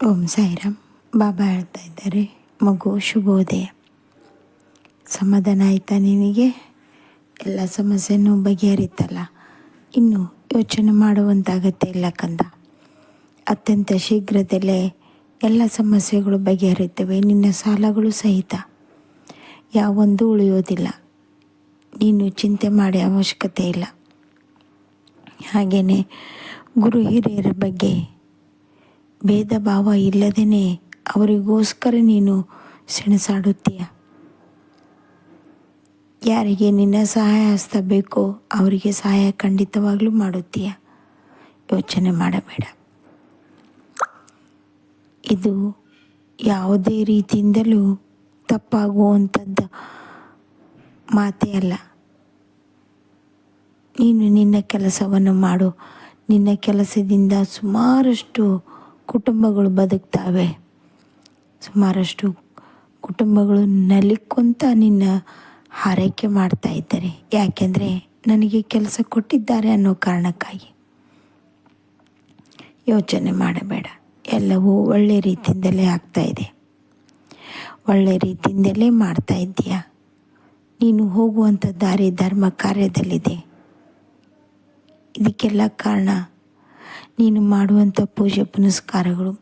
ಓಂ ಸಾಯಿರಾಮ್. ಬಾಬಾ ಹೇಳ್ತಾ ಇದ್ದಾರೆ, ಮಗು ಶುಭೋದಯ. ಸಮಾಧಾನ ಆಯಿತಾ ನಿನಗೆ? ಎಲ್ಲ ಸಮಸ್ಯೆನೂ ಬಗೆಹರಿತಲ್ಲ. ಇನ್ನು ಯೋಚನೆ ಮಾಡುವಂಥ ಅಗತ್ಯ ಇಲ್ಲ ಕಂದ. ಅತ್ಯಂತ ಶೀಘ್ರದಲ್ಲೇ ಎಲ್ಲ ಸಮಸ್ಯೆಗಳು ಬಗೆಹರಿತವೆ. ನಿನ್ನ ಸಾಲಗಳು ಸಹಿತ ಯಾವೊಂದು ಉಳಿಯೋದಿಲ್ಲ. ನೀನು ಚಿಂತೆ ಮಾಡಿ ಅವಶ್ಯಕತೆ ಇಲ್ಲ. ಹಾಗೆಯೇ ಗುರು ಹಿರಿಯರ ಬಗ್ಗೆ ಭೇದ ಭಾವ ಇಲ್ಲದೇ ಅವರಿಗೋಸ್ಕರ ನೀನು ಸೆಣಸಾಡುತ್ತೀಯ. ಯಾರಿಗೆ ನಿನ್ನ ಸಹಾಯ ಹಸ್ತ ಬೇಕೋ ಅವರಿಗೆ ಸಹಾಯ ಖಂಡಿತವಾಗ್ಲೂ ಮಾಡುತ್ತೀಯ. ಯೋಚನೆ ಮಾಡಬೇಡ. ಇದು ಯಾವುದೇ ರೀತಿಯಿಂದಲೂ ತಪ್ಪಾಗುವಂಥದ್ದು ಮಾತೇ ಅಲ್ಲ. ನೀನು ನಿನ್ನ ಕೆಲಸವನ್ನು ಮಾಡು. ನಿನ್ನ ಕೆಲಸದಿಂದ ಸುಮಾರಷ್ಟು ಕುಟುಂಬಗಳು ಬದುಕ್ತಾವೆ. ಸುಮಾರಷ್ಟು ಕುಟುಂಬಗಳು ನಲಿಕೊಂತ ನಿನ್ನ ಹಾರೈಕೆ ಮಾಡ್ತಾ ಇದ್ದಾರೆ. ಯಾಕೆಂದರೆ ನನಗೆ ಕೆಲಸ ಕೊಟ್ಟಿದ್ದಾರೆ ಅನ್ನೋ ಕಾರಣಕ್ಕಾಗಿ. ಯೋಚನೆ ಮಾಡಬೇಡ. ಎಲ್ಲವೂ ಒಳ್ಳೆಯ ರೀತಿಯಿಂದಲೇ ಆಗ್ತಾಯಿದೆ. ಒಳ್ಳೆಯ ರೀತಿಯಿಂದಲೇ ಮಾಡ್ತಾ ಇದ್ದೀಯ. ನೀನು ಹೋಗುವಂಥ ದಾರಿ ಧರ್ಮ ಕಾರ್ಯದಲ್ಲಿದೆ. ಇದಕ್ಕೆಲ್ಲ ಕಾರಣ ನೀನು ಮಾಡುವಂಥ ಪೂಜೆ ಪುನಸ್ಕಾರಗಳು.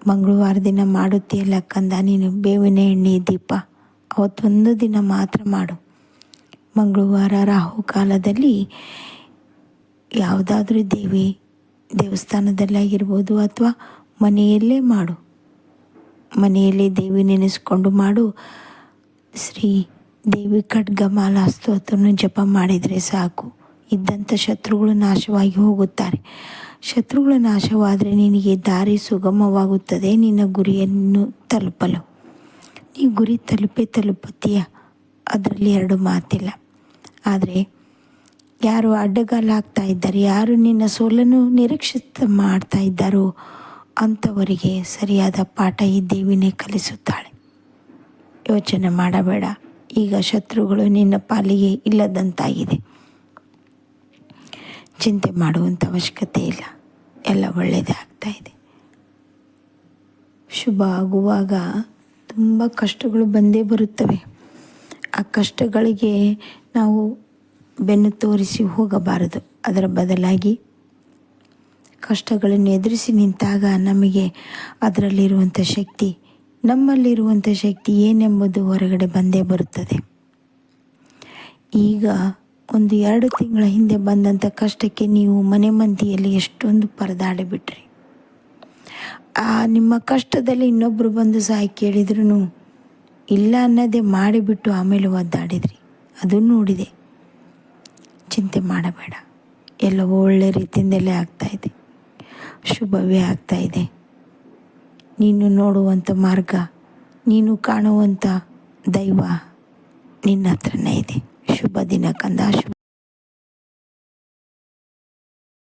ಮಂಗಳವಾರ ದಿನ ಮಾಡುತ್ತೀಯಲ್ಲ ಕಂದ, ನೀನು ಬೇವಿನ ಎಣ್ಣೆ ದೀಪ ಅವತ್ತೊಂದು ದಿನ ಮಾತ್ರ ಮಾಡು. ಮಂಗಳವಾರ ರಾಹುಕಾಲದಲ್ಲಿ ಯಾವುದಾದ್ರೂ ದೇವಸ್ಥಾನದಲ್ಲಾಗಿರ್ಬೋದು ಅಥವಾ ಮನೆಯಲ್ಲೇ ಮಾಡು. ಮನೆಯಲ್ಲೇ ದೇವಿ ನೆನೆಸ್ಕೊಂಡು ಮಾಡು. ಶ್ರೀ ದೇವಿ ಖಡ್ಗಮಾಲ ಸ್ತೋತ್ರವನ್ನು ಜಪ ಮಾಡಿದರೆ ಸಾಕು. ಇದ್ದಂಥ ಶತ್ರುಗಳು ನಾಶವಾಗಿ ಹೋಗುತ್ತಾರೆ. ಶತ್ರುಗಳು ನಾಶವಾದರೆ ನಿನಗೆ ದಾರಿ ಸುಗಮವಾಗುತ್ತದೆ ನಿನ್ನ ಗುರಿಯನ್ನು ತಲುಪಲು. ನೀ ಗುರಿ ತಲುಪುತ್ತೀಯ, ಅದರಲ್ಲಿ ಎರಡು ಮಾತಿಲ್ಲ. ಆದರೆ ಯಾರು ಅಡ್ಡಗಾಲ ಆಗ್ತಾ ಇದ್ದಾರೆ, ಯಾರು ನಿನ್ನ ಸೋಲನ್ನು ನಿರೀಕ್ಷಿತ ಮಾಡ್ತಾ ಇದ್ದಾರೋ ಅಂಥವರಿಗೆ ಸರಿಯಾದ ಪಾಠ ಈ ದೇವಿನೇ ಕಲಿಸುತ್ತಾಳೆ. ಯೋಚನೆ ಮಾಡಬೇಡ. ಈಗ ಶತ್ರುಗಳು ನಿನ್ನ ಪಾಲಿಗೆ ಇಲ್ಲದಂತಾಗಿದೆ. ಚಿಂತೆ ಮಾಡುವಂಥ ಅವಶ್ಯಕತೆ ಇಲ್ಲ. ಎಲ್ಲ ಒಳ್ಳೆಯದೇ ಆಗ್ತಾಯಿದೆ. ಶುಭ ಆಗುವಾಗ ತುಂಬ ಕಷ್ಟಗಳು ಬಂದೇ ಬರುತ್ತವೆ. ಆ ಕಷ್ಟಗಳಿಗೆ ನಾವು ಬೆನ್ನು ತೋರಿಸಿ ಹೋಗಬಾರದು. ಅದರ ಬದಲಾಗಿ ಕಷ್ಟಗಳನ್ನು ಎದುರಿಸಿ ನಿಂತಾಗ ನಮಗೆ ಅದರಲ್ಲಿರುವಂಥ ಶಕ್ತಿ, ನಮ್ಮಲ್ಲಿರುವಂಥ ಶಕ್ತಿ ಏನೆಂಬುದು ಹೊರಗಡೆ ಬಂದೇ ಬರುತ್ತದೆ. ಈಗ 1-2 ತಿಂಗಳ ಹಿಂದೆ ಬಂದಂಥ ಕಷ್ಟಕ್ಕೆ ನೀವು ಮನೆ ಮಂದಿಯಲ್ಲಿ ಎಷ್ಟೊಂದು ಪರದಾಡಿಬಿಟ್ರಿ. ನಿಮ್ಮ ಕಷ್ಟದಲ್ಲಿ ಇನ್ನೊಬ್ಬರು ಬಂದು ಸಹಾಯ ಕೇಳಿದ್ರು ಇಲ್ಲ ಅನ್ನೋದೇ ಮಾಡಿಬಿಟ್ಟು ಆಮೇಲೆ ಒದ್ದಾಡಿದ್ರಿ. ಅದು ನೋಡಿದೆ. ಚಿಂತೆ ಮಾಡಬೇಡ. ಎಲ್ಲವೂ ಒಳ್ಳೆ ರೀತಿಯಿಂದಲೇ ಆಗ್ತಾಯಿದೆ. ಶುಭವೇ ಆಗ್ತಾಯಿದೆ. ನೀನು ನೋಡುವಂಥ ಮಾರ್ಗ, ನೀನು ಕಾಣುವಂಥ ದೈವ ನಿನ್ನ ಹತ್ರನೇ ಇದೆ. ಶುಭ ದಿನ ಕಂದ. ಶುಭ